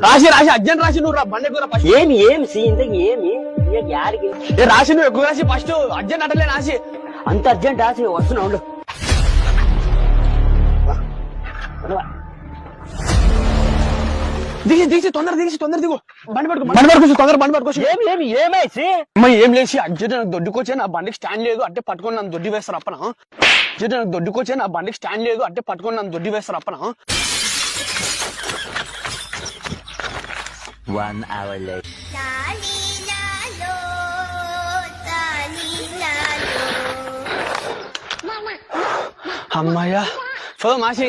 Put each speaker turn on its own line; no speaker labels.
రాసి అర్జెంట్ రాసి నువ్వు బండి ఎక్కువ
ఏమి ఏమి సి ఇంతకి ఏమి యారికి
రాసి నువ్వు ఎక్కువ రాసి ఫస్ట్ అర్జెంట్ అటలే రాసి
అంత అర్జెంట్ రాసి వస్తున్నా ఉండు
దిగి తొందర దిగు బండి పట్టుకోవచ్చు బండి పట్టుకోవచ్చు
ఏమి ఏమైసి
అమ్మాయి ఏం లేచి అర్జెంట్ నాకు దొడ్డుకొచ్చే నా బండికి స్టాండ్ లేదు అంటే పట్టుకొని నన్ను దొడ్డి వేస్తారు అప్పన అర్జెంట్ నాకు దొడ్డుకొచ్చే నా బండికి స్టాండ్ లేదు అంటే పట్టుకొని నన్ను దొడ్డి వేస్తారు అప్పన
1 hour later.
అమ్మాయ్యా మాసి